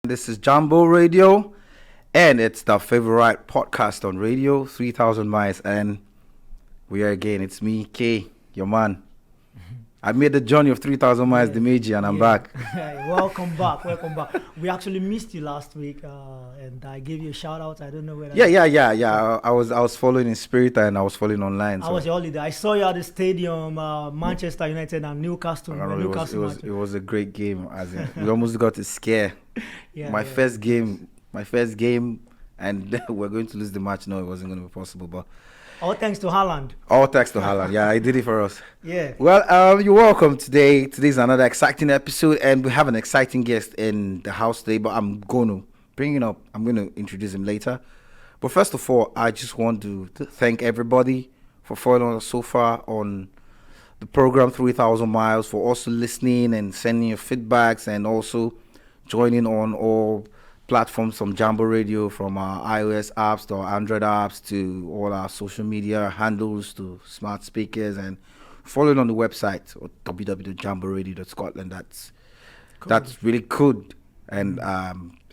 This is Jambo Radio, and it's the favorite podcast on radio, 3,000 miles. And we are again, it's me, K, your man. I made the journey of 3,000 miles, Dimeji, and I'm back. Welcome back. We actually missed you last week, and I gave you a shout out. I don't know whether. Yeah. I was following in spirit and I was following online. How was your holiday? I saw you at the stadium, Manchester United and Newcastle. It was a great game. As in, we almost got a scare. My first game, and we're going to lose the match. No, it wasn't going to be possible, but. All thanks to Haaland. Yeah, he did it for us. Yeah. Well, you're welcome today. Today's another exciting episode, and we have an exciting guest in the house today, but I'm going to bring him up. I'm going to introduce him later. But first of all, I just want to thank everybody for following us so far on the program 3,000 Miles, for also listening and sending your feedbacks, and also joining on all platforms from Jambo Radio, from our iOS apps to our Android apps to all our social media handles to smart speakers, and following on the website www.jamboradio.scotland. That's really good. And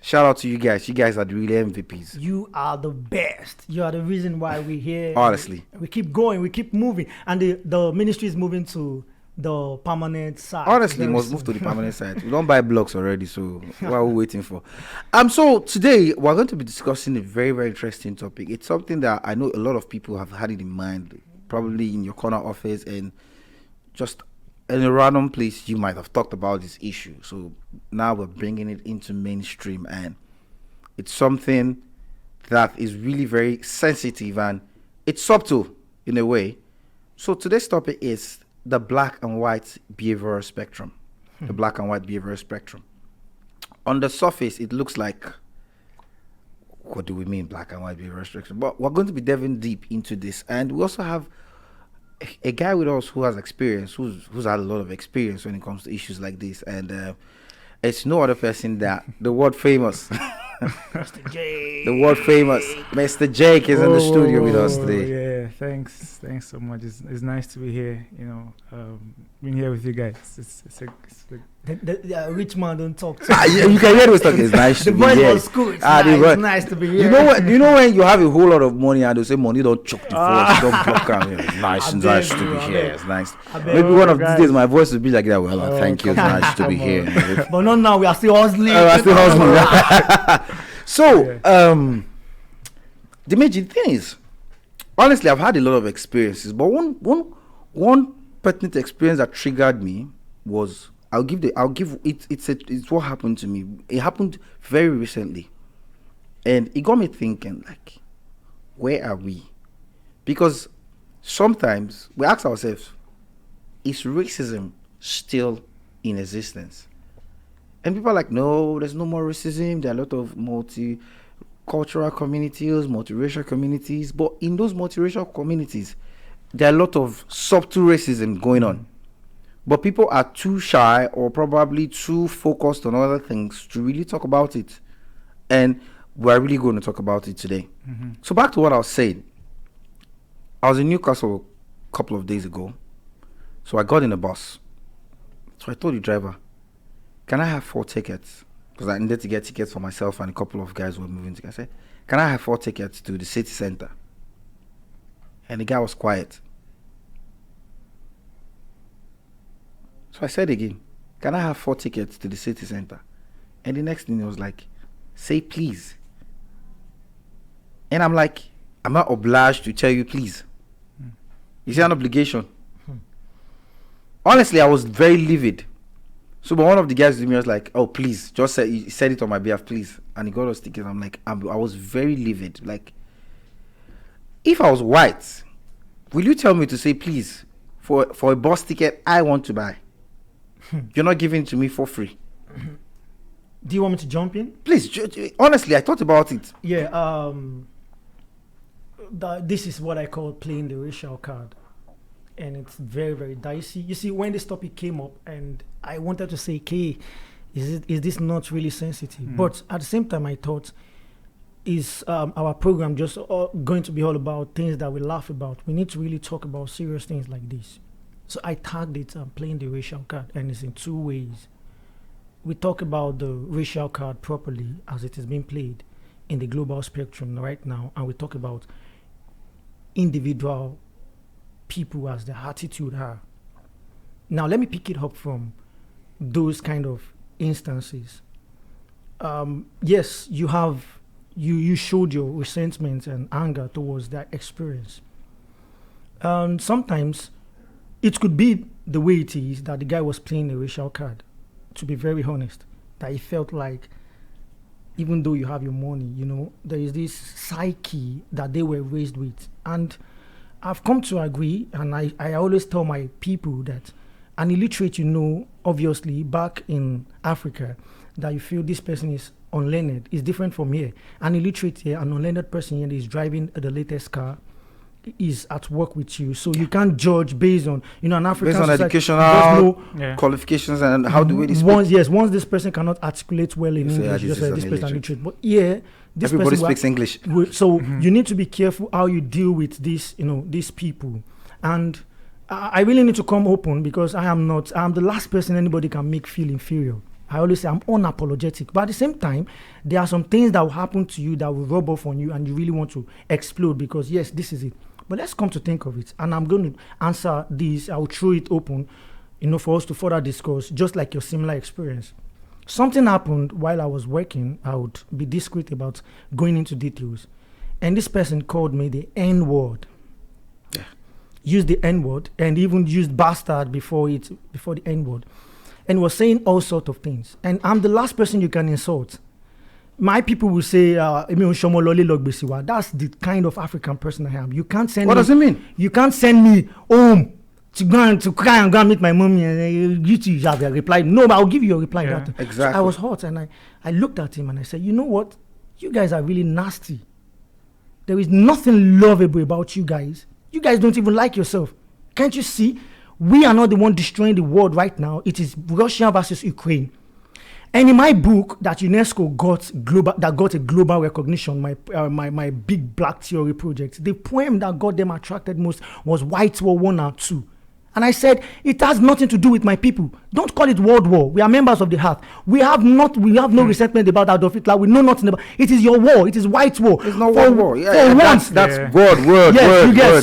shout out to you guys. You guys are the real MVPs. You are the best. You are the reason why we're here. Honestly. We keep going. We keep moving. And the ministry is moving to the permanent side. Honestly, must move to the permanent side. We don't buy blocks already, so what are we waiting for? So today we're going to be discussing a very, very interesting topic. It's something that I know a lot of people have had it in mind, probably in your corner office and just in a random place you might have talked about this issue. So now we're bringing it into mainstream, and it's something that is really very sensitive and it's subtle in a way. So today's topic is the black and white behavioral spectrum. The black and white behavioral spectrum. On the surface, it looks like, what do we mean, black and white behavioral spectrum? But we're going to be delving deep into this. And we also have a guy with us who has experience, who's had a lot of experience when it comes to issues like this. And it's no other person than the world famous Mr. Jake. The world famous Mr. Jake is in the studio with us today. Yeah, thanks so much. It's nice to be here. Being here with you guys. The rich man don't talk. You can hear this talk. It's nice to be here. The voice was cool. It's nice to be here. You know when you have a whole lot of money and they say money don't choke the voice, don't block them. It's nice to be here. It's nice. Maybe one of these days my voice will be like that. Well, thank you. It's nice to be here. But not now. We are still hustling. So, Dimeji, the thing is, honestly, I've had a lot of experiences, but one pertinent experience that triggered me was it's what happened to me. It happened very recently, and it got me thinking, like, where are we? Because sometimes we ask ourselves, is racism still in existence? And people are like, no, there's no more racism. There are a lot of multicultural communities, multiracial communities. But in those multiracial communities, there are a lot of subtle racism going on. But people are too shy or probably too focused on other things to really talk about it. And we're really going to talk about it today. Mm-hmm. So back to what I was saying. I was in Newcastle a couple of days ago. So I got in a bus. So I told the driver, can I have 4 tickets? Because I needed to get tickets for myself and a couple of guys who were moving together. I said, can I have 4 tickets to the city center? And the guy was quiet. So I said again, can I have 4 tickets to the city center? And the next thing he was like, say please. And I'm like, I'm not obliged to tell you please. Is it an obligation? Honestly, I was very livid. So, but one of the guys with me was like, oh, please, just say, he said it on my behalf, please. And he got us tickets. I'm like, I was very livid. Like, if I was white, will you tell me to say, please, for a bus ticket I want to buy? You're not giving it to me for free. Do you want me to jump in? Please, honestly, I thought about it. Yeah, this is what I call playing the racial card. And it's very, very dicey. You see, when this topic came up, and I wanted to say, "Okay, is this not really sensitive?" But at the same time, I thought, is our program just going to be all about things that we laugh about? We need to really talk about serious things like this. So I tagged it playing the racial card, and it's in 2 ways. we talk about the racial card properly as it is being played in the global spectrum right now, and we talk about individual people as their attitude are. Now, let me pick it up from those kind of instances. Yes, you showed your resentment and anger towards that experience. Sometimes it could be the way it is that the guy was playing a racial card, to be very honest, that he felt like even though you have your money, there is this psyche that they were raised with. And I've come to agree, and I always tell my people that an illiterate, obviously back in Africa, that you feel this person is unlearned is different from here. An illiterate here, an unlearned person here is driving the latest car, is at work with you, so you can't judge based on an African based on society, educational qualifications and how the way they speak. Once this person cannot articulate well in English, just like this person illiterate. But this everybody person speaks English. So you need to be careful how you deal with these people. And I really need to come open, because I'm the last person anybody can make feel inferior. I always say I'm unapologetic, but at the same time, there are some things that will happen to you that will rub off on you, and you really want to explode because yes, this is it. But let's come to think of it, and I'm going to answer this. I'll throw it open, for us to further discuss, just like your similar experience. Something happened while I was working. I would be discreet about going into details, and this person called me the N-word. Yeah. Used the N-word and even used bastard before the N-word, and was saying all sorts of things. And I'm the last person you can insult. My people will say, that's the kind of African person I am. You can't send What does it mean? You can't send me home to cry and go and meet my mommy, and you have a reply. No, but I'll give you a reply. Yeah, So exactly. I was hot, and I looked at him and I said, you know what? You guys are really nasty. There is nothing lovable about you guys. You guys don't even like yourself. Can't you see? We are not the one destroying the world right now. It is Russia versus Ukraine. And in my book that UNESCO got a global recognition, my big Black Theory project, the poem that got them attracted most was White War 1 and 2. And I said, it has nothing to do with my people. Don't call it World War. We are members of the Hearth. We have no resentment about Adolf Hitler. We know nothing about it. Is your war. It is White War. It's not World War. For once, that's word.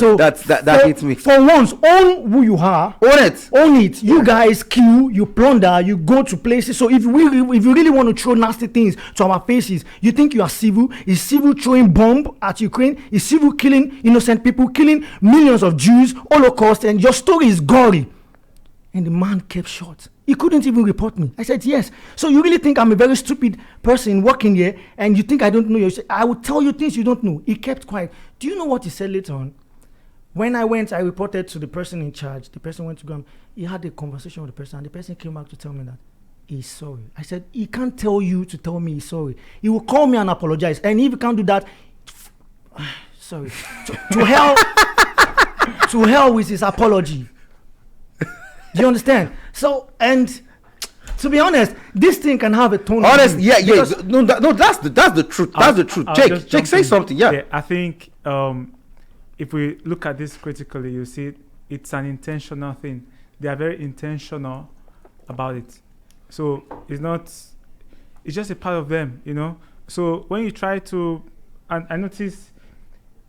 So that hits me. For once, own who you are. Own it. You guys kill, you plunder, you go to places. So if you really want to throw nasty things to our faces, you think you are civil. Is civil throwing bomb at Ukraine? Is civil killing innocent people, killing millions of Jews, Holocaust, and your story is gory? And the man kept short. He couldn't even report me. I said, yes. So you really think I'm a very stupid person working here, and you think I don't know you? I will tell you things you don't know. He kept quiet. Do you know what he said later on? When I went, I reported to the person in charge. The person went to go. He had a conversation with the person, and the person came back to tell me that he's sorry. I said, he can't tell you to tell me he's sorry. He will call me and apologize. And if he can't do that, sorry. To hell, to hell with his apology. Do you understand? So, and to be honest, this thing can have a tone. Honest, yeah. No, that's the truth. That's the truth. Jake, say something. Yeah. I think if we look at this critically, you see it's an intentional thing. They are very intentional about it. So it's just a part of them, So when you try to, and I notice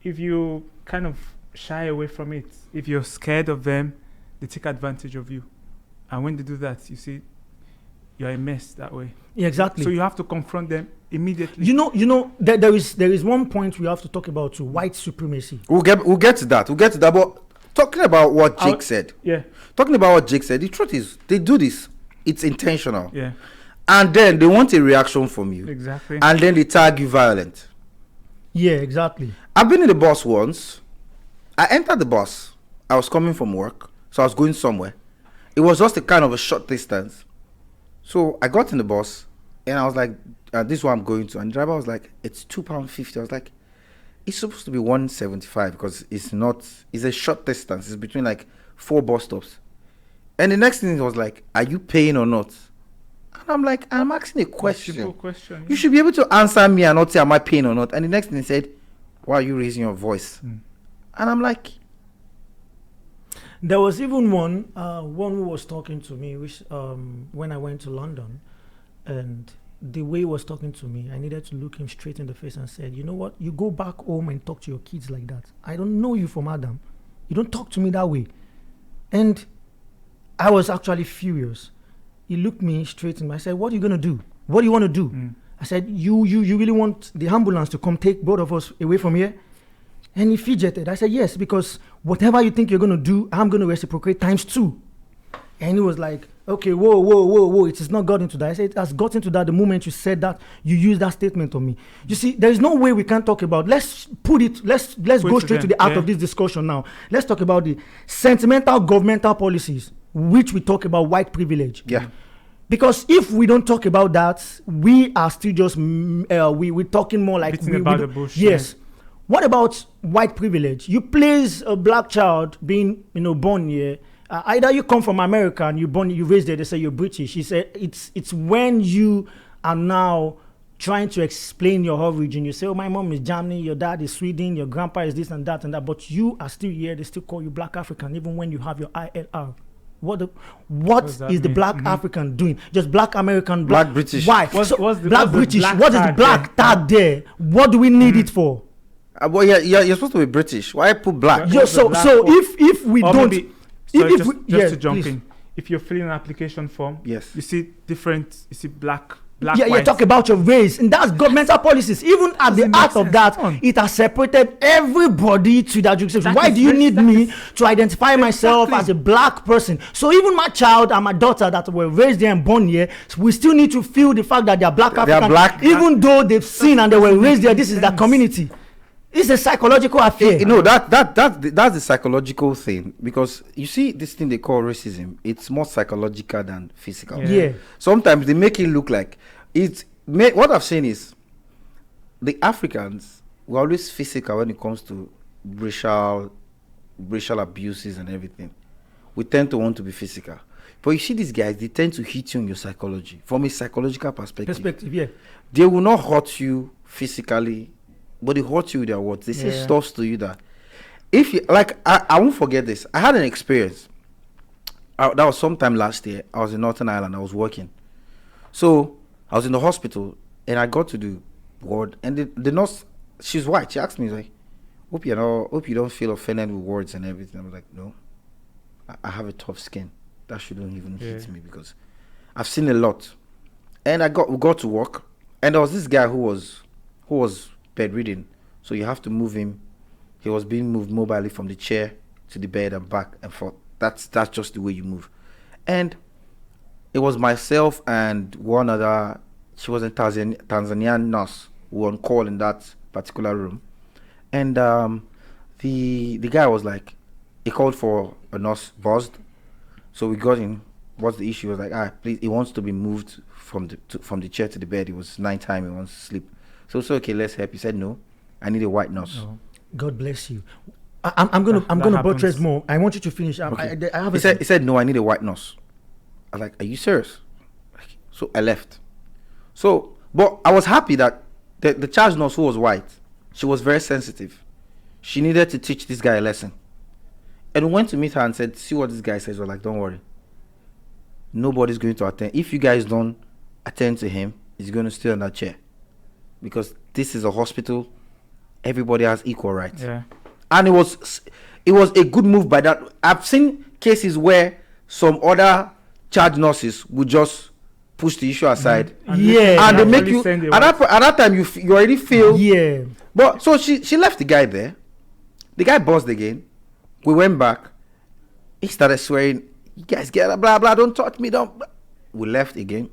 if you kind of shy away from it, if you're scared of them, they take advantage of you. And when they do that, you see, you're a mess that way. Yeah, exactly. So you have to confront them immediately. There is one point we have to talk about too, white supremacy. We'll get to that. But talking about what Jake said. Yeah. Talking about what Jake said, the truth is, they do this. It's intentional. Yeah. And then they want a reaction from you. Exactly. And then they tag you violent. Yeah, exactly. I've been in the bus once. I entered the bus. I was coming from work. So I was going somewhere. It was just a kind of a short distance. So I got in the bus and I was like, this is where I'm going to. And the driver was like, it's £2.50. I was like, it's supposed to be £1.75 because it's a short distance. It's between like 4 bus stops. And the next thing was like, are you paying or not? And I'm like, I'm asking a question. Simple question. You should be able to answer me and not say, am I paying or not? And the next thing he said, why are you raising your voice? And I'm like, there was even one who was talking to me, which when I went to London, And the way he was talking to me, I needed to look him straight in the face and said, you know what? You go back home and talk to your kids like that. I don't know you from Adam. You don't talk to me that way. And I was actually furious. He looked me straight in my. I said, what are you going to do? What do you want to do? I said, you really want the ambulance to come take both of us away from here? And he fidgeted. I said, yes, because whatever you think you're going to do, I'm going to reciprocate times 2. And he was like, okay, whoa, it has not got into that. I said, it has got into that the moment you said that, you used that statement on me. You see, there is no way we can talk about, let's go straight to the heart of this discussion now. Let's talk about the sentimental governmental policies, which we talk about white privilege. Yeah. Because if we don't talk about that, we are still just, we're talking more like... Beating about the bush. Yes. What about white privilege? You place a black child being, born here. Either you come from America and you raised there, they say you're British. He said it's when you are now trying to explain your origin. You say, oh, my mom is Germany, your dad is Sweden, your grandpa is this and that, but you are still here. They still call you Black African, even when you have your ILR. What is the Black African doing? Just Black American, Black British. Why? Black British. What is the black tag there? What do we need it for? Well, you're supposed to be British. Why put black? So if we don't... to jump in. If you're filling an application form, yes, you see black. You talk about your race, and that's governmental policies. Even at the heart of that, it has separated everybody to that jurisdiction. Why do you need me to identify myself as a black person? So even my child and my daughter that were raised there and born here, we still need to feel the fact that they are black African. They are black, even though they've seen and they were raised there. This is their community. It's a psychological affair. That's the psychological thing, because you see this thing they call racism. It's more psychological than physical. Yeah. Sometimes they make it look like it's. What I've seen is the Africans were always physical when it comes to racial abuses and everything. We tend to want to be physical, but you see these guys, they tend to hit you in your psychology from a psychological perspective. Yeah. They will not hurt you physically, but they hurt you with their words. They say stuff to you that, if you like, I won't forget this. I had an experience. That was sometime last year. I was in Northern Ireland. I was working, so I was in the hospital, and I got to the ward, and the nurse, she's white. She asked me, like, hope you don't feel offended with words and everything. I was like, no, I have a tough skin. That shouldn't even hit me, because I've seen a lot. And we got to work, and there was this guy who was bedridden, so you have to move him. He was being moved mobilely from the chair to the bed and back and forth. That's just the way you move. And it was myself and one other. She was a Tanzanian nurse who were on call in that particular room. And the guy was like, he called for a nurse, buzzed. So we got in. What's the issue? He was like, please, he wants to be moved from the chair to the bed. It was nighttime. He wants to sleep. So okay, let's help. He said, no, I need a white nurse. Oh. God bless you. I'm gonna buttress more. I want you to finish. Okay. He said, no, I need a white nurse. I was like, are you serious? So I left. So, but I was happy that the charge nurse, who was white, she was very sensitive. She needed to teach this guy a lesson. And we went to meet her and said, see what this guy says. We're like, don't worry. Nobody's going to attend. If you guys don't attend to him, he's going to stay on that chair. Because this is a hospital, everybody has equal rights. Yeah. And it was a good move by that. I've seen cases where some other charge nurses would just push the issue aside. And they make you at that time you already feel. Yeah. But so she left the guy there. The guy buzzed again. We went back. He started swearing, you guys get blah blah, don't touch me, don't. We left again.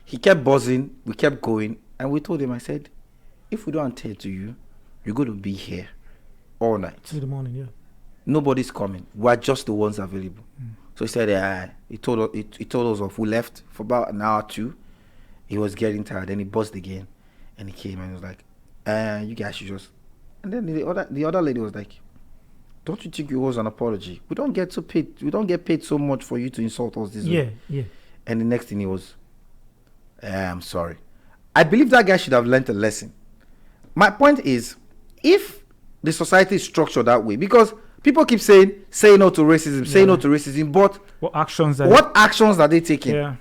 He kept buzzing. We kept going. And we told him, I said, if we don't attend to you, you're going to be here all night. Till the morning, yeah. Nobody's coming. We're just the ones available. So he said, he told us off. We left for about an hour or two. He was getting tired. Then he buzzed again. And he came and he was like, you guys should just... And then the other lady was like, don't you think it was an apology? We don't get paid so much for you to insult us this way. Yeah. And the next thing he was, I'm sorry. I believe that guy should have learned a lesson. My point is, if the society is structured that way, because people keep saying, say no to racism, say no to racism, but what actions are they taking? Yeah.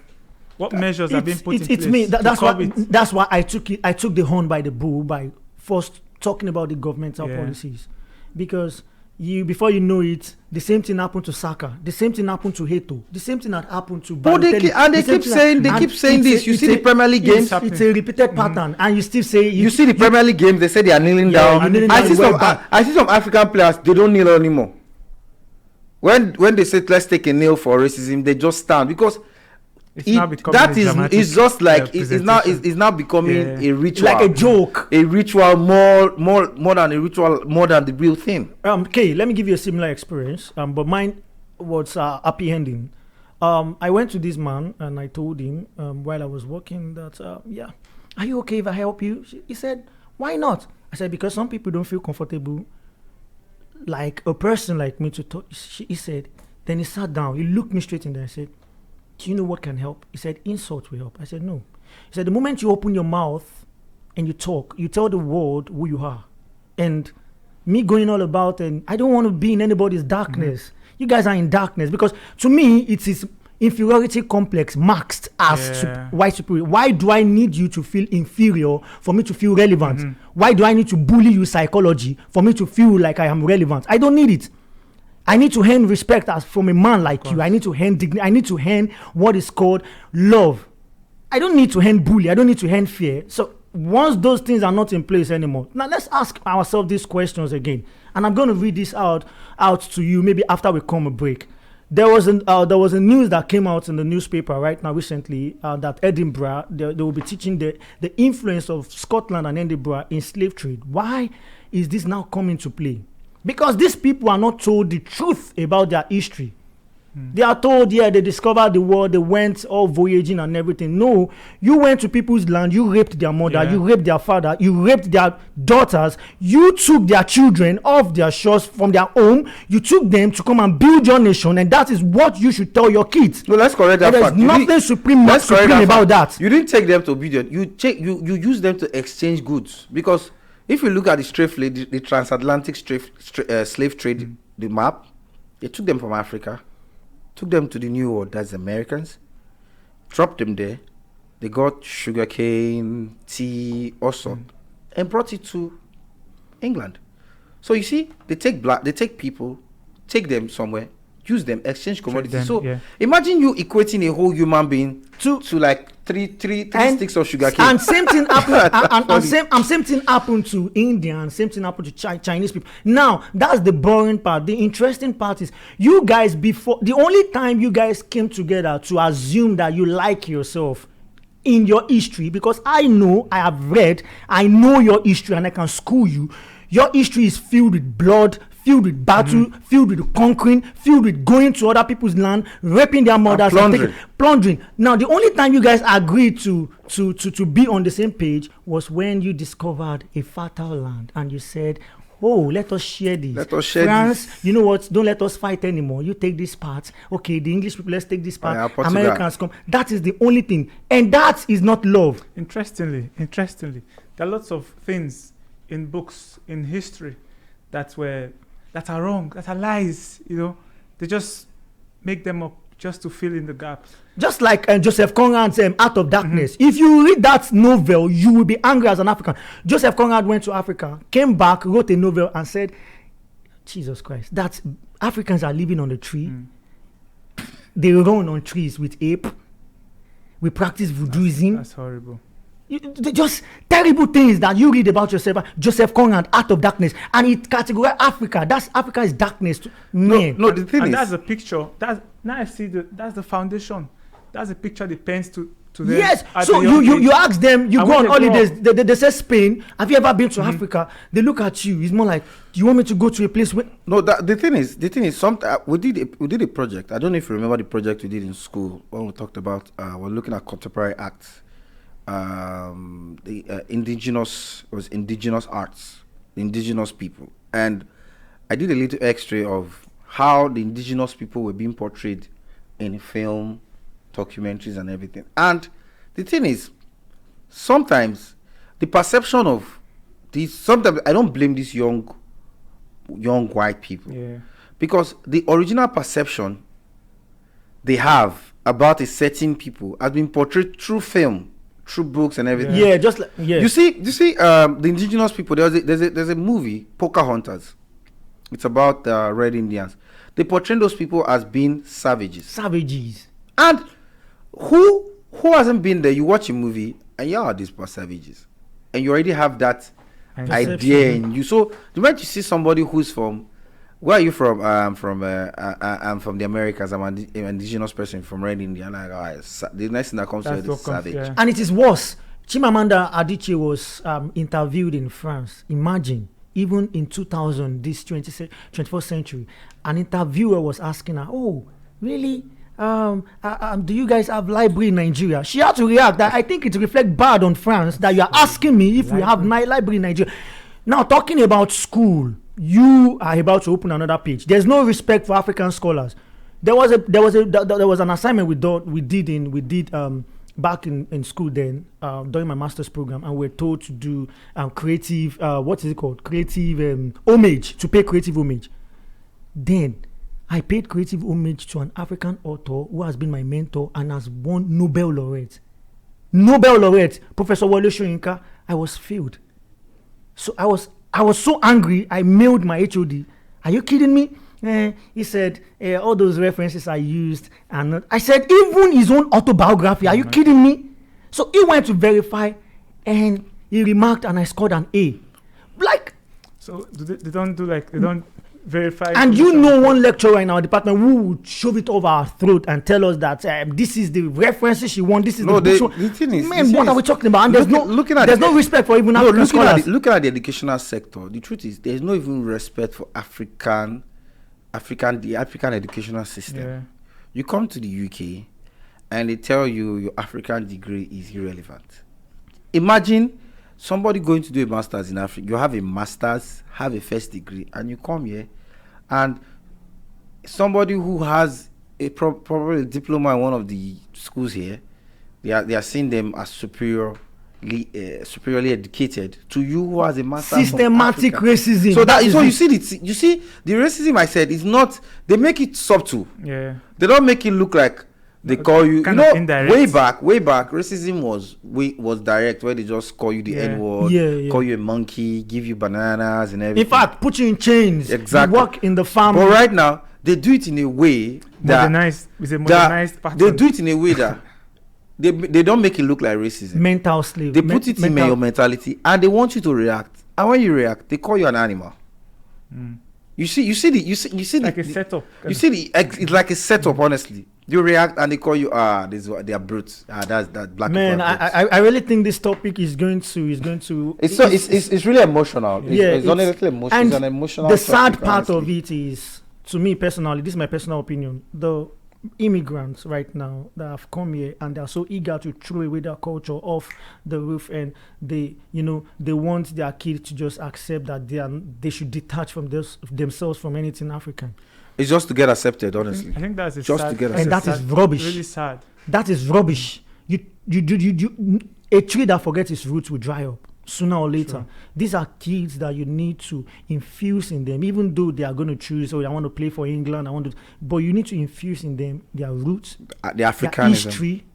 What measures are being put in it's place? me. That's to why. curb it? That's why I took it. I took the horn by the bull by first talking about the governmental policies, because before you know it, the same thing happened to Saka. The same thing happened to Heto. The same thing had happened to. But they keep saying this. You see the Premier League games. It's a repeated pattern, and you still say you see the Premier League games. They say they are kneeling down. I see some African players. They don't kneel anymore. When they say let's take a kneel for racism, they just stand because it's just like it's now becoming a ritual, like a joke, a ritual more than a ritual, more than the real thing. Okay, let me give you a similar experience. But mine was happy ending. I went to this man and I told him while I was working that are you okay if I help you? He said, why not? I said, because some people don't feel comfortable like a person like me to talk. He said, then he sat down, he looked me straight in there and said, do you know what can help? He said, insult will help. I said, no. He said, the moment you open your mouth and you talk, you tell the world who you are. And me going all about, and I don't want to be in anybody's darkness. You guys are in darkness, because to me, it is inferiority complex masked as white superior. Why do I need you to feel inferior for me to feel relevant? Why do I need to bully you psychology for me to feel like I am relevant? I don't need it. I need to earn respect as from a man like you. I need to earn dignity. I need to earn what is called love. I don't need to earn bully. I don't need to earn fear. So once those things are not in place anymore, now let's ask ourselves these questions again. And I'm going to read this out to you maybe after we come a break. There was a news that came out in the newspaper right now recently that Edinburgh, they will be teaching the influence of Scotland and Edinburgh in slave trade. Why is this now coming to play? Because these people are not told the truth about their history. They are told, they discovered the world, they went all voyaging and everything. No, you went to people's land, you raped their mother, you raped their father, you raped their daughters, you took their children off their shores from their home, you took them to come and build your nation, and that is what you should tell your kids. No, let's correct that fact. There's nothing supreme about that. You didn't take them to build it. You use them to exchange goods. Because if you look at the transatlantic slave trade, the map, they took them from Africa, took them to the New World, that's the Americans, dropped them there. They got sugarcane, tea, also, and brought it to England. So you see, they take people, take them somewhere, use them, exchange commodities. Imagine you equating a whole human being to like three sticks of sugarcane. And same thing happened. Same thing happened to Indians. Same thing happened to Chinese people. Now that's the boring part. The interesting part is you guys the only time you guys came together to assume that you like yourself in your history, because I have read, I know your history, and I can school you. Your history is filled with blood, filled with battle, filled with conquering, filled with going to other people's land, raping their mothers, and plundering. Now, the only time you guys agreed to be on the same page was when you discovered a fertile land and you said, oh, let us share this. France, you know what? Don't let us fight anymore. You take this part. Okay, the English people, let's take this part. Americans come. That is the only thing. And that is not love. Interestingly, there are lots of things in books, in history, that are wrong, that are lies. They just make them up just to fill in the gaps. Just like Joseph Conrad's Out of Darkness. If you read that novel, you will be angry as an African. Joseph Conrad went to Africa, came back, wrote a novel, and said, Jesus Christ, that Africans are living on the tree. They run on trees with ape. We practice voodooism. That's horrible. Just terrible things that you read about yourself. Joseph Conrad, Out of Darkness, and it categorizes Africa. Africa is darkness to men. No, the thing is, that's the picture. Now I see that's the foundation. That's the picture they paint to them. Yes. So you ask them. You go on holidays. They say Spain. Have you ever been to Africa? They look at you. It's more like, do you want me to go to a place where? No. The thing is, we did a project. I don't know if you remember the project we did in school when we talked about we're looking at contemporary acts. Indigenous arts, the indigenous people, and I did a little extra of how the indigenous people were being portrayed in film, documentaries, and everything. And the thing is, sometimes the perception of these, sometimes I don't blame these young white people, because the original perception they have about a certain people has been portrayed through film, through books and everything. Yeah, just like You see, the indigenous people. There's a movie, Pocahontas. It's about the Red Indians. They portray those people as being savages. Savages. And who hasn't been there? You watch a movie and these are savages, and you already have that idea in you. So the moment you see somebody who's from, where are you from? I'm from the Americas. I'm an indigenous person from Red India. Like, the next thing that comes to you is savage. Yeah. And it is worse. Chimamanda Adichie was interviewed in France. Imagine, even in 2000, this 21st century, an interviewer was asking her, "Oh, really? Do you guys have library in Nigeria?" She had to react that I think it reflects bad on France that you are asking me if we have library in Nigeria. Now, talking about school, you are about to open another page. There's no respect for African scholars. There was an assignment we did back in school then during my master's program, and we're told to do creative creative homage, to pay creative homage. Then I paid creative homage to an African author who has been my mentor and has won Nobel laureate, Professor Wole Soyinka. I was failed. So I was so angry. I mailed my HOD. Are you kidding me? He said all those references I used, and I said even his own autobiography. Are you kidding me? So he went to verify, and he remarked, and I scored an A. Like, so they don't verify. And you know, one lecturer in our department who would shove it over our throat and tell us that this is the references she won. This is the thing is, man, what are we talking about? And there's no respect for even African scholars. Looking at the educational sector, the truth is there's no even respect for the African educational system. Yeah. You come to the UK and they tell you your African degree is irrelevant. Imagine somebody going to do a master's in Africa. You have a master's, have a first degree, and you come here, and somebody who has probably a diploma in one of the schools here, they are seeing them as superiorly educated to you who has a master's. Systematic racism. So you see the racism I said is not. They make it subtle. Yeah. They don't make it look like. They call you, way back, racism was direct, where they just call you the N-word, call you a monkey, give you bananas and everything. In fact, put you in chains. Exactly. You work in the farm. But right now, they do it in a way modernized pattern. They do it in a way that they don't make it look like racism. Mental slave. They put it in your mentality, and they want you to react. And when you react, they call you an animal. Mm. You see like a setup. It's like a setup, honestly. You react and they call you they are brutes. That's that black. Man, I really think this topic is going to. It's really emotional. It's honestly emotional. And it's an emotional. The sad part honestly. of it is, to me personally, this is my personal opinion. The immigrants right now that have come here and they are so eager to throw away their culture off the roof, and they want their kids to just accept that they should detach from themselves from anything African. It's just to get accepted, honestly. I think that's just sad, to get accepted. And that is rubbish. Really sad. That is rubbish. You a tree that forgets its roots will dry up sooner or later. Sure. These are kids that you need to infuse in them, even though they are going to choose, I want to play for England, but you need to infuse in them their roots, the Africanism, their history,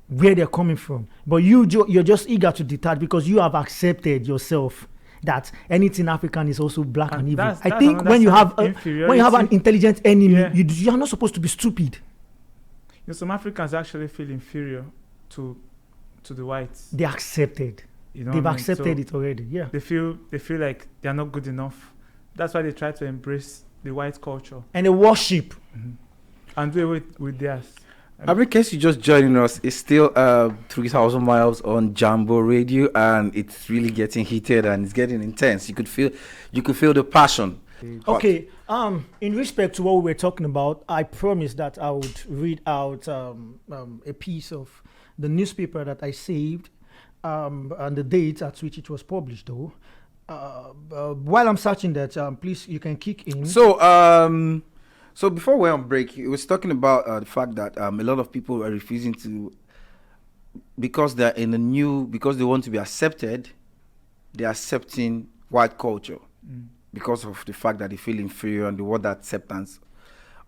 where they're coming from. But you're just eager to detach because you have accepted yourself that anything African is also black and evil. I think when you have an intelligent enemy, you are not supposed to be stupid. Some Africans actually feel inferior to the whites. They accepted. They've accepted it already. Yeah. They feel like they are not good enough. That's why they try to embrace the white culture and they worship and do it with theirs. In case you just joining us, it's still 3,000 miles on Jambo Radio, and it's really getting heated and it's getting intense. You could feel the passion. Okay. In respect to what we were talking about, I promised that I would read out a piece of the newspaper that I saved, and the date at which it was published. Though, while I'm searching that, please you can kick in. So before we're on break, it was talking about the fact that a lot of people are refusing to, because they're because they want to be accepted, they're accepting white culture because of the fact that they feel inferior and they want that acceptance.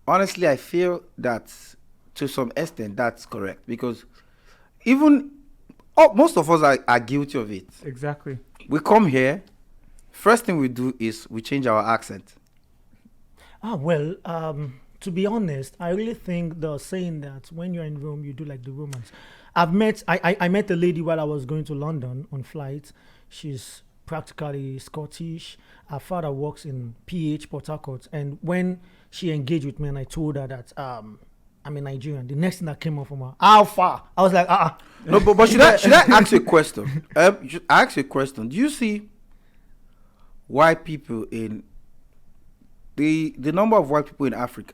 Honestly, I feel that to some extent, that's correct because most of us are guilty of it. Exactly. We come here, first thing we do is we change our accent. Well, to be honest, I really think the saying that when you're in Rome, you do like the Romans. I met a lady while I was going to London on flight. She's practically Scottish. Her father works in PH, Port Harcourt. And when she engaged with me and I told her that I'm a Nigerian, the next thing that came up from her, how far? I was like, No, but should I ask you a question? I ask you a question. Do you see white people in the number of white people in Africa?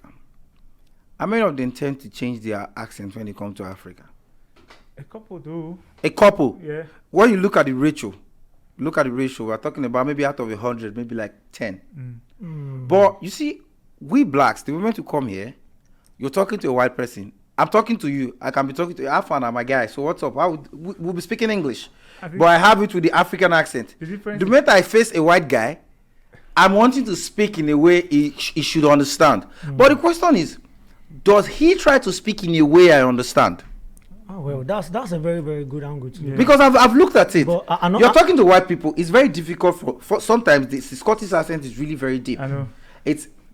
How many of them tend to change their accent when they come to Africa? A couple do. A couple. Yeah. When you look at the ratio, we're talking about maybe out of 100, maybe like 10. But you see, we blacks, the moment you come here, you're talking to a white person. I'm talking to you. I can be talking to you. I'm my guy. So what's up? We'll be speaking English. But I have it with the African accent. The moment I face a white guy, I'm wanting to speak in a way he should understand. But the question is, does he try to speak in a way I understand? Oh, well, that's a very, very good angle to Yeah. Because I've looked at it. But You're talking to white people. It's very difficult for sometimes the Scottish accent is really very deep. I know.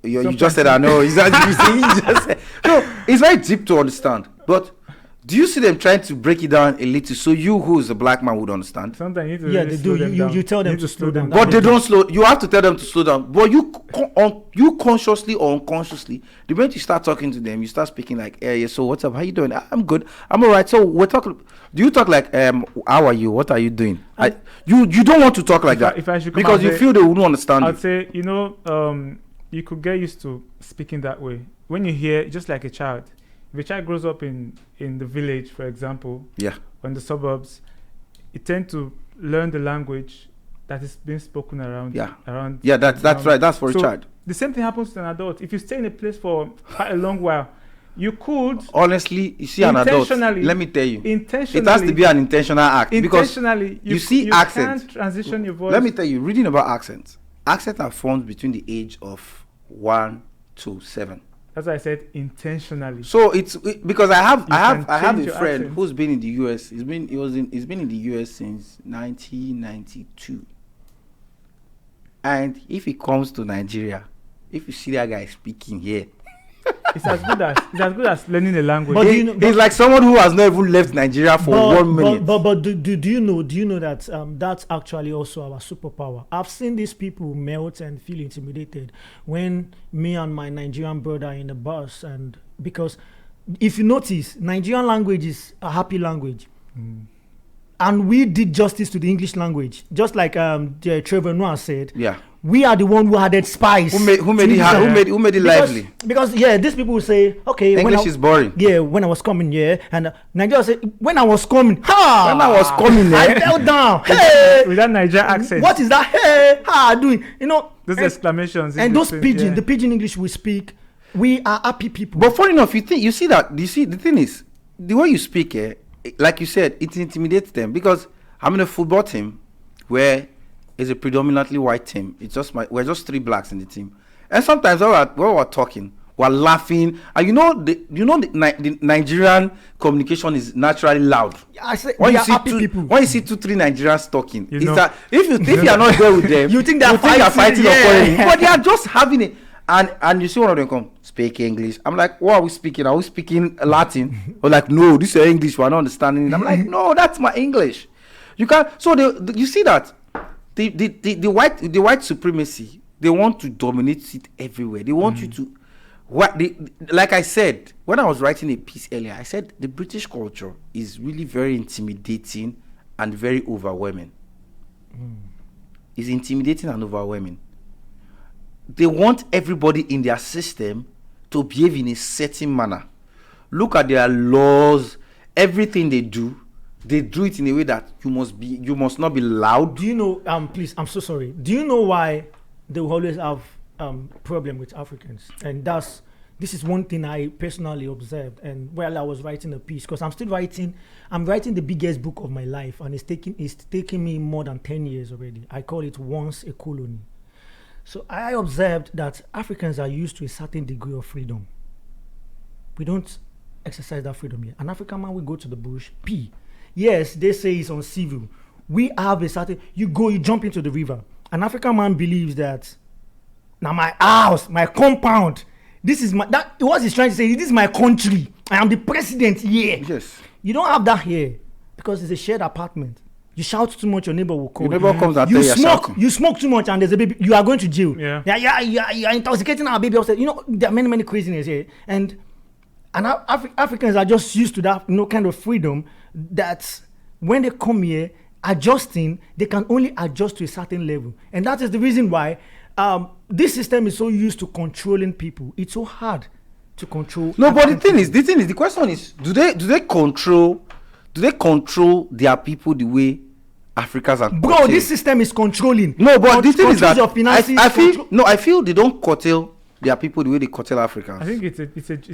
You just said I know. No, it's very deep to understand. But do you see them trying to break it down a little so you, who is a black man, would understand? Sometimes you need to they do. You tell them to slow down. But they don't slow. You have to tell them to slow down. But you consciously or unconsciously, the moment you start talking to them, you start speaking like, yeah, so what's up? How you doing? I'm good. I'm all right. So we're talking. Do you talk like, how are you? What are you doing? You don't want to talk like that because you feel they wouldn't understand I'd say, you could get used to speaking that way. When you hear, just like a child, if a child grows up in the village, for example, or in the suburbs, it tends to learn the language that is being spoken around. That's right. That's for a child. The same thing happens to an adult. If you stay in a place for quite a long while, you could honestly, you see an adult. Let me tell you, it has to be an intentional act because you see accent. Can't transition your voice. Let me tell you, reading about accents are formed between the age of 1 to 7. That's why I said intentionally. So it's because I have a friend who's been in the US. He's been in the US since 1992. And if he comes to Nigeria, if you see that guy speaking here, it's as good as learning a language. But it's like someone who has not even left Nigeria for 1 minute. But do you know that that's actually also our superpower? I've seen these people melt and feel intimidated when me and my Nigerian brother are in the bus, and because if you notice, Nigerian language is a happy language. And we did justice to the English language, just like Trevor Noah said. Yeah. We are the one who added spice. Who made it lively? Because this people will say, okay, English is boring. Yeah, when I was coming, and Nigeria say, when I was coming, I fell down. Hey, with that Nigerian accent. What is that? Hey, how doing? Those exclamations. And those pidgin, the pidgin English we speak, we are happy people. But funny enough, the thing is, the way you speak, like you said, it intimidates them because I'm in a football team where it's a predominantly white team. We're just 3 blacks in the team, and sometimes when we're talking, we're laughing, and the Nigerian communication is naturally loud. I say when you see people. When you see 2-3 Nigerians talking, if you are not there with them, you think they're fighting or quarreling, but they are just having it. And you see one of them come speak English. I'm like, what are we speaking? Are we speaking Latin? Or like, no, this is English. We're not understanding it. I'm like, no, that's my English. You can't. So you see that the white supremacy. They want to dominate it everywhere. They want you to. Like I said when I was writing a piece earlier, I said the British culture is really very intimidating and very overwhelming. It's intimidating and overwhelming. They want everybody in their system to behave in a certain manner. Look at their laws, everything they do it in a way that you must not be loud. Do you know, please, I'm so sorry. Do you know why they will always have problem with Africans? And this is one thing I personally observed, and while I was writing a piece, because I'm writing the biggest book of my life, and it's taking me more than 10 years already. I call it Once a Colony. So I observed that Africans are used to a certain degree of freedom. We don't exercise that freedom here. An African man will go to the bush, pee. Yes, they say it's uncivil. We have a certain, you jump into the river. An African man believes that, now my house, my compound, this is what he's trying to say, this is my country. I am the president here. Yes. You don't have that here because it's a shared apartment. You shout too much, your neighbor will call. Your neighbor comes and you smoke too much, and there's a baby. You are going to jail. Yeah. You are intoxicating our baby upstairs. You know, there are many craziness here, and Africans are just used to that, kind of freedom. That when they come here, adjusting, they can only adjust to a certain level, and that is the reason why this system is so used to controlling people. It's so hard to control. No, but the question is, do they control their people the way Africans are? Bro, this system is controlling. No, but the thing is that I feel they don't curtail their people the way they curtail Africans. I think it's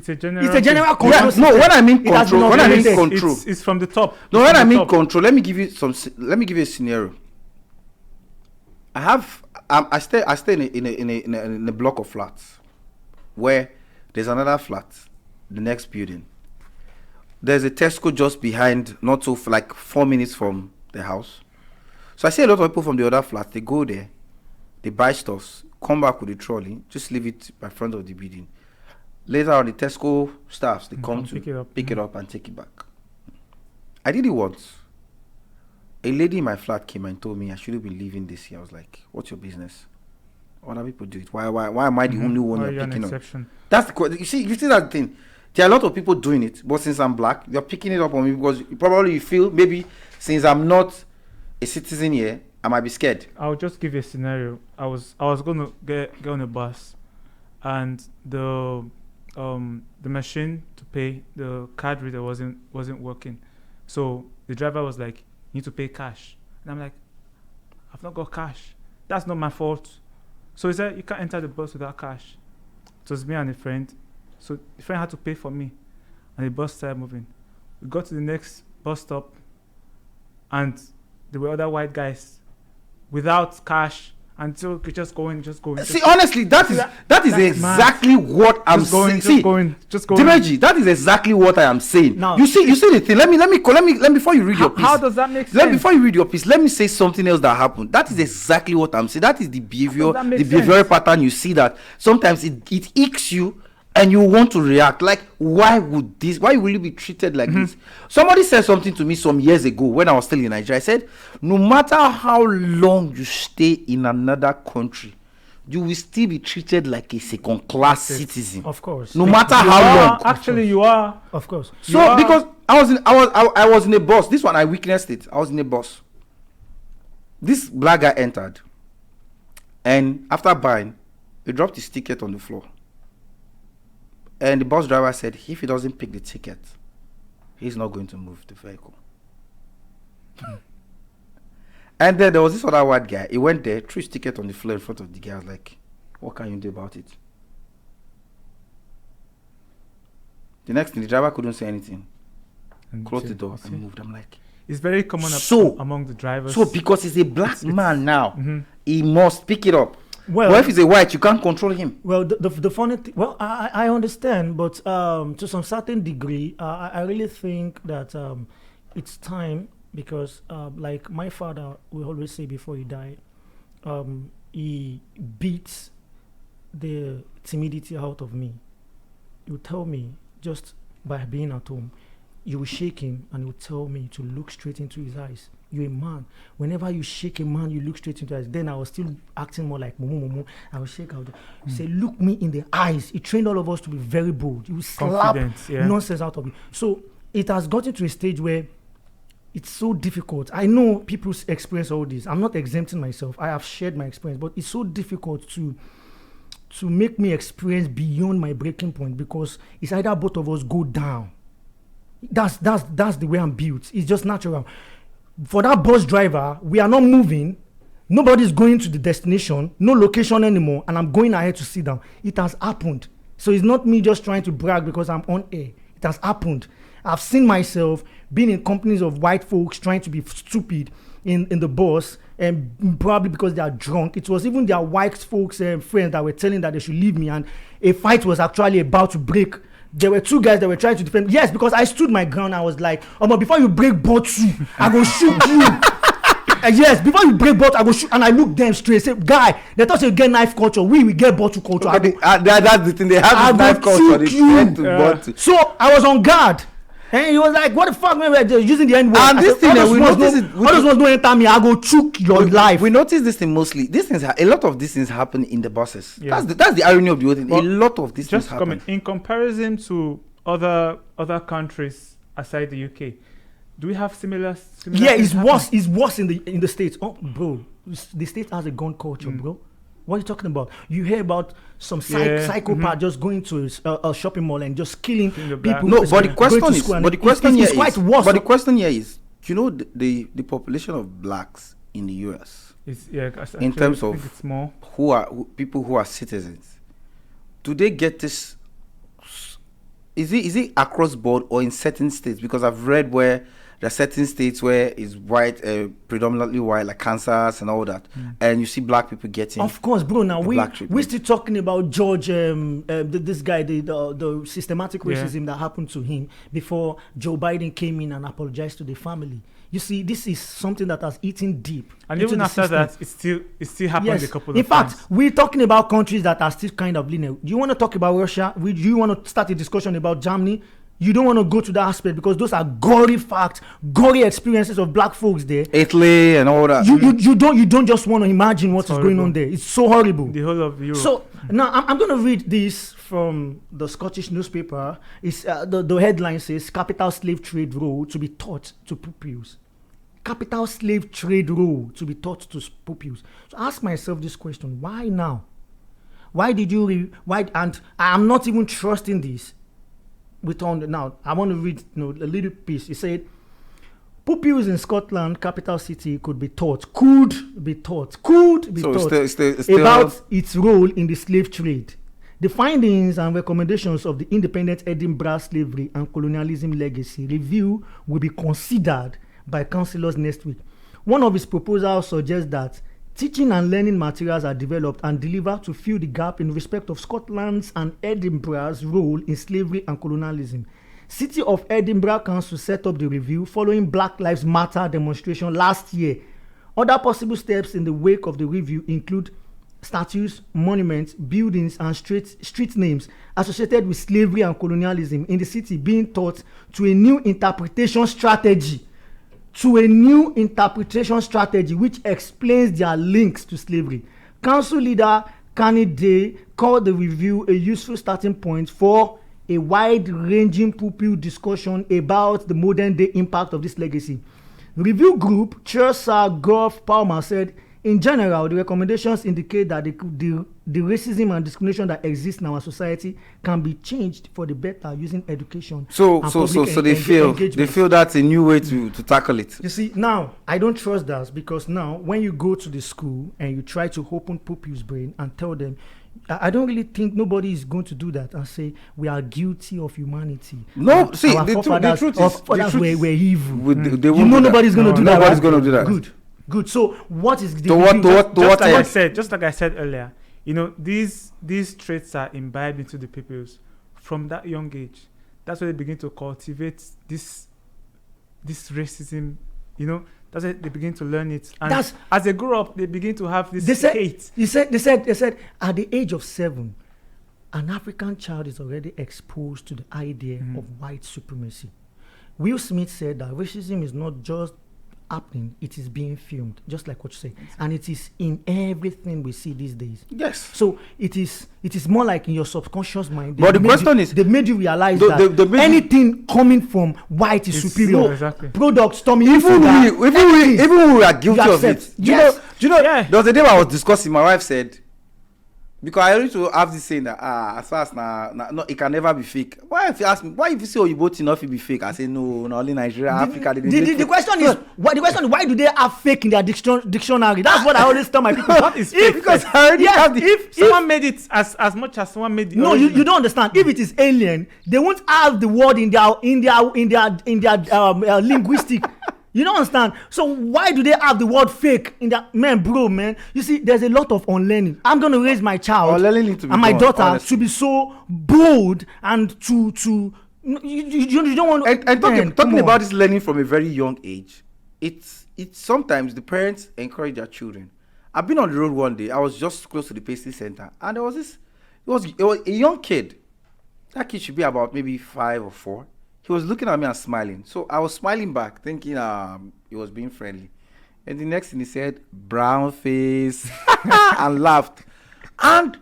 a general. It's a general control. No, when I mean control, it's from the top. No, when I mean control, let me give you a scenario. I stay in a block of flats where there's another flat, the next building. There's a Tesco just behind, not so like 4 minutes from the house. So I see a lot of people from the other flat. They go there, they buy stuff, come back with a trolley, just leave it by front of the building. Later on, the Tesco staffs, they come to pick it up and take it back. I did it once. A lady in my flat came and told me I shouldn't be leaving this year. I was like, "What's your business? Other people do it. Why am I the only one you're picking up?" That's the you see that thing. There are a lot of people doing it, but since I'm black, they're picking it up on me because probably you feel maybe since I'm not a citizen here, I might be scared. I'll just give you a scenario. I was gonna get on a bus, and the machine to pay, the card reader wasn't working, so the driver was like, "You need to pay cash," and I'm like, "I've not got cash. That's not my fault." So he said, "You can't enter the bus without cash." It was me and a friend. So the friend had to pay for me, and the bus started moving. We got to the next bus stop, and there were other white guys without cash, and so just going. See, honestly, that is exactly what I'm saying. Just going. Dimeji, that is exactly what I am saying. Now, you see the thing. Let me before you read your piece. How does that make sense? Before you read your piece, let me say something else that happened. That is exactly what I'm saying. That is the behavioral pattern you see, that sometimes it icks you. And you want to react like, why will you be treated like this? Somebody said something to me some years ago when I was still in Nigeria. I said, no matter how long you stay in another country, you will still be treated like a second-class citizen. Of course. No matter how long. Actually, you are. Of course. So because I was in a bus. This one I witnessed it. I was in a bus. This black guy entered, and after buying, he dropped his ticket on the floor. And the bus driver said, if he doesn't pick the ticket, he's not going to move the vehicle. And then there was this other white guy. He went there, threw his ticket on the floor in front of the guy. I was like, what can you do about it? The next thing, the driver couldn't say anything. And closed the door and moved. I'm like, it's very common among the drivers. So because he's a black man now, he must pick it up. Well, if he's a white, you can't control him. Well, the funny thing, I understand, but to some certain degree, I really think that it's time, because like my father will always say before he died, he beats the timidity out of me. He would tell me, just by being at home, you will shake him and he would tell me to look straight into his eyes. You're a man. Whenever you shake a man, you look straight into his eyes. Then I was still acting more like mumu. I would shake out. Say, look me in the eyes. He trained all of us to be very bold. He would slap nonsense out of me. So it has gotten to a stage where it's so difficult. I know people experience all this. I'm not exempting myself. I have shared my experience, but it's so difficult to make me experience beyond my breaking point, because it's either both of us go down. That's the way I'm built. It's just natural. For that bus driver, we are not moving. Nobody's going to the destination, no location anymore, and I'm going ahead to sit down. It has happened. So it's not me just trying to brag because I'm on air. It has happened. I've seen myself being in companies of white folks trying to be stupid in the bus, and probably because they are drunk. It was even their white folks friends that were telling that they should leave me, and a fight was actually about to break there were two guys that were trying to defend. Yes, because I stood my ground. I was like, but before you break bottle, I go shoot you. Yes, before you break bottle, I go shoot. And I look them straight. Say, guy, they thought you get knife culture. We get bottle culture. Okay, that's the thing. They have this knife culture. They tend to bottle. So I was on guard. And he was like, what the fuck, man, we're using the N-word. And this thing, we notice it. All those ones don't enter me, I go choke your life. We notice this thing mostly. A lot of these things happen in the buses. Yeah. That's the irony of the whole thing. A lot of these things happen. In comparison to other countries aside the UK, do we have similar yeah, it's worse in the States. Oh, bro, the States has a gun culture, bro. What are you talking about? You hear about some psychopath just going to a shopping mall and just killing people. No, but the question here is, you know, the population of blacks in the US, in terms of people who are citizens, do they get this? Is it across board or in certain states? Because I've read where there are certain states where it's white, predominantly white, like Kansas and all that, and you see black people getting. Of course, bro. Now we're still talking about George, this guy, the systematic racism that happened to him before Joe Biden came in and apologized to the family. You see, this is something that has eaten deep. And even after that, it still happened a couple of times. In fact, we're talking about countries that are still kind of linear. Do you want to talk about Russia? Do you want to start a discussion about Germany? You don't want to go to that aspect because those are gory facts, gory experiences of black folks there. Italy and all that. You don't just want to imagine what is going on there. It's so horrible. The whole of Europe. So now I'm going to read this from the Scottish newspaper. It's the headline says capital slave trade role to be taught to pupils. Capital slave trade role to be taught to pupils. So ask myself this question: why now? Why did you? Why? And I'm not even trusting this. Now, I want to read a little piece. It said, pupils in Scotland, capital city, could be taught about its role in the slave trade. The findings and recommendations of the Independent Edinburgh Slavery and Colonialism Legacy Review will be considered by councillors next week. One of its proposals suggests that teaching and learning materials are developed and delivered to fill the gap in respect of Scotland's and Edinburgh's role in slavery and colonialism. City of Edinburgh Council set up the review following Black Lives Matter demonstration last year. Other possible steps in the wake of the review include statues, monuments, buildings, and street names associated with slavery and colonialism in the city being taught to a new interpretation strategy which explains their links to slavery. Council leader Canny Day called the review a useful starting point for a wide-ranging pupil discussion about the modern-day impact of this legacy. Review group chair Sir Gough Palmer said, in general, the recommendations indicate that the racism and discrimination that exists in our society can be changed for the better using education. So they feel that's a new way to tackle it. You see, now I don't trust that because now when you go to the school and you try to open pupils' brain and tell them, I don't really think nobody is going to do that and say we are guilty of humanity. No, see, the truth is we're evil. Nobody's going to do that. Nobody's going to do that. Good. So what is the just like I said earlier, these traits are imbibed into the pupils from that young age. That's where they begin to cultivate this racism. That's why they begin to learn it. And as they grow up, they begin to have this hate. They said at the age of 7, an African child is already exposed to the idea of white supremacy. Will Smith said that racism is not just happening, it is being filmed, just like what you say, and it is in everything we see these days. Yes. So it is more like in your subconscious mind. But the question is, they made you realize that anything coming from white is superior. So exactly. Products, Tommy, even we are guilty of it. Do you know? There was a day I was discussing. My wife said, because I used to have this saying that as far as no, it can never be fake. Why if you ask me, why if you say Oyibo enough it be fake? I say no, only Nigeria, Africa. The question is why do they have fake in their dictionary? That's what I always tell my people. What is fake? Because I already have if someone made it as much as someone made it. No, you don't understand. If it is alien, they won't have the word in their linguistic. You don't understand? So why do they have the word fake in that? Man, bro, man. You see, there's a lot of unlearning. I'm going to raise my child and my daughter to be so bold and to you don't want to... And talking about this learning from a very young age, it's sometimes the parents encourage their children. I've been on the road one day. I was just close to the pastry center, and there was this... It was a young kid. That kid should be about maybe 5 or 4. He was looking at me and smiling. So I was smiling back, thinking he was being friendly. And the next thing he said, brown face, and laughed. And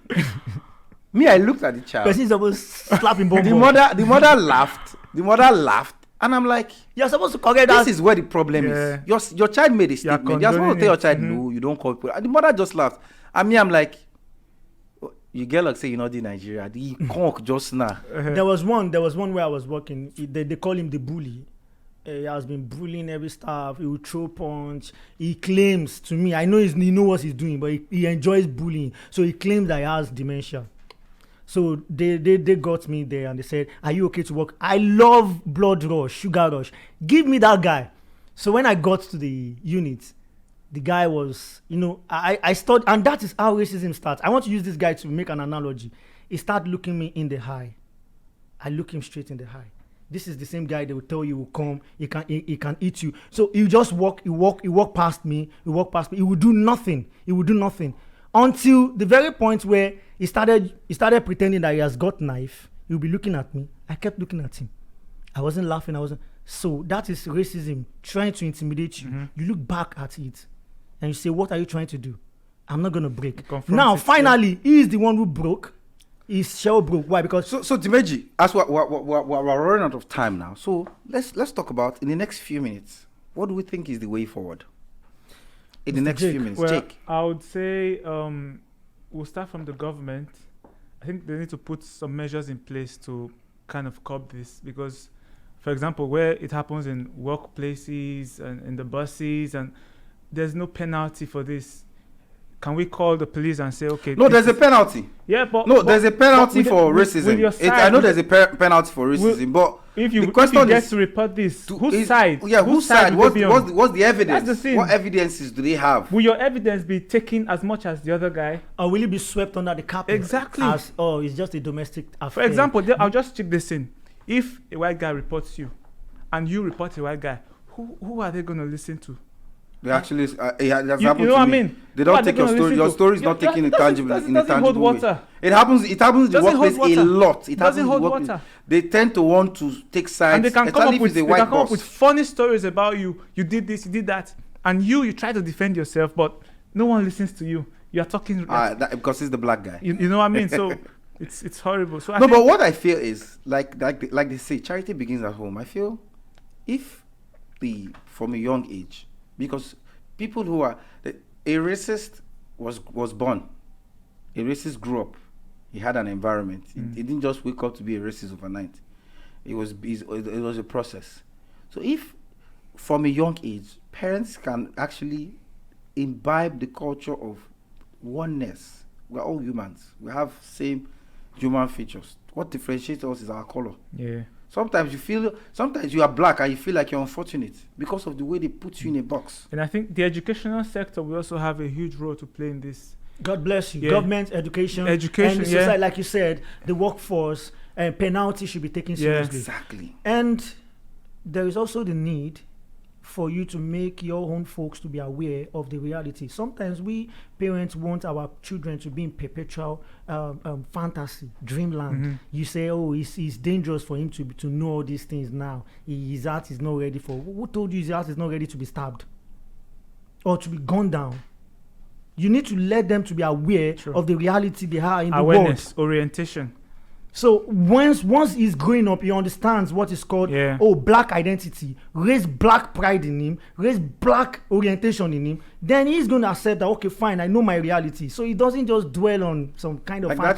me, I looked at the child. Person is supposed to slap him. The mother laughed. The mother laughed. And I'm like, you're supposed to correct that. This is where the problem is. Your child made a statement. You're supposed to tell your child, no, you don't call people. And the mother just laughed. And me, I'm like, you get like say you know the Nigeria, the conk just now. There was one where I was working. They call him the bully. He has been bullying every staff. He will throw punch. He claims to me, I know he knows what he's doing, but he enjoys bullying. So he claims that he has dementia. So they got me there and they said, "Are you okay to work?" I love blood rush, sugar rush. Give me that guy. So when I got to the unit, the guy was, I studied, and that is how racism starts. I want to use this guy to make an analogy. He started looking me in the eye. I look him straight in the eye. This is the same guy that will tell you will come, he can eat you. So he just walk past me, he will do nothing. Until the very point where he started pretending that he has got knife. He'll be looking at me. I kept looking at him. I wasn't laughing, So that is racism, trying to intimidate you. Mm-hmm. You look back at it and you say, what are you trying to do? I'm not going to break. Now, finally, he is the one who broke. His shell broke. Why? Because... So Dimeji, as we're running out of time now. So let's talk about, in the next few minutes, what do we think is the way forward? In the next few minutes, Jake. I would say we'll start from the government. I think they need to put some measures in place to kind of curb this, because, for example, where it happens in workplaces and in the buses, and there's no penalty for this. Can we call the police and say, okay? No, there's a penalty. Yeah, but there's a penalty for racism. I know there's a penalty for racism, but if you get to report this, whose side? Yeah, whose side? What's the evidence? That's the thing. What evidences do they have? Will your evidence be taken as much as the other guy, or will it be swept under the carpet? Exactly. It's just a domestic affair. For example, I'll just check this in. If a white guy reports you, and you report a white guy, who are they going to listen to? They actually, that's you happened know to what I me. mean? They don't take your story. Your story is not taken in a tangible way. It happens in the workplace a lot. It happens in the workplace. They tend to want to take sides. And they can come up with funny stories about you. You did this, you did that, and you try to defend yourself, but no one listens to you. You are talking because he's the black guy. You know what I mean? So it's horrible. So but what I feel is like they say, charity begins at home. I feel from a young age. Because people who are... A racist was born. A racist grew up. He had an environment. He didn't just wake up to be a racist overnight. It was a process. So if, from a young age, parents can actually imbibe the culture of oneness. We're all humans. We have same human features. What differentiates us is our color. Yeah. Sometimes you are black and you feel like you're unfortunate because of the way they put you in a box. And I think the educational sector will also have a huge role to play in this. God bless you. Yeah. Government, education, and society, like you said, the workforce and penalty should be taken seriously. Exactly. And there is also the need for you to make your own folks to be aware of the reality. Sometimes we parents want our children to be in perpetual fantasy, dreamland. Mm-hmm. You say, it's dangerous for him to know all these things now. His heart is not ready for... Who told you his heart is not ready to be stabbed? Or to be gunned down? You need to let them to be aware of the reality they are in the world. Awareness, orientation. So once he's growing up, he understands what is called black identity, raise black pride in him, raise black orientation in him. Then he's going to accept that, okay, fine, I know my reality. So he doesn't just dwell on some kind of fantasy.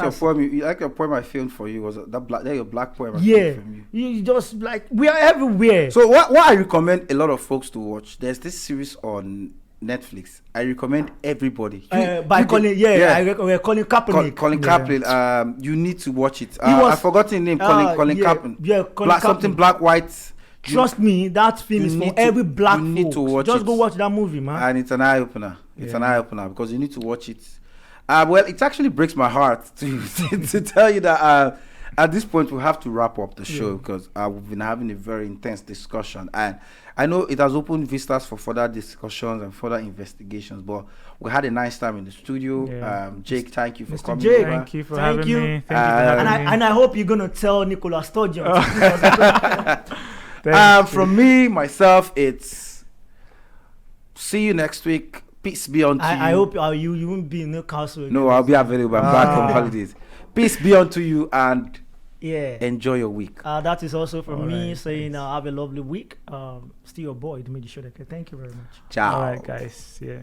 That's your poem I filmed for you was that your black poem I filmed from you. You just we are everywhere. So what I recommend a lot of folks to watch, there's this series on Netflix. I recommend everybody. Colin Kaepernick. Colin Kaepernick. You need to watch it. I've forgotten his name. Colin Kaepernick. Yeah, something black, white Trust me, that film is for every black you need folks. to watch Just it. go watch that movie, man. And it's an eye opener. It's an eye opener because you need to watch it. Well, it actually breaks my heart to tell you that at this point we have to wrap up the show because we've been having a very intense discussion, and I know it has opened vistas for further discussions and further investigations. But we had a nice time in the studio. Yeah. Jake, thank you for Mr. coming. Jake. over. Thank you for Thank having you. me. Thank you for having me. And I hope you're gonna tell Nicola Sturgeon. From me, myself, it's see you next week. Peace be unto you. I hope you won't be in Newcastle again. No, I'll be available. I'm back from holidays. Peace be unto you and enjoy your week. That is also from All me right, saying have a lovely week. Still your boy, Dimeji Sodeke. Thank you very much. Ciao. All right, guys. Yeah.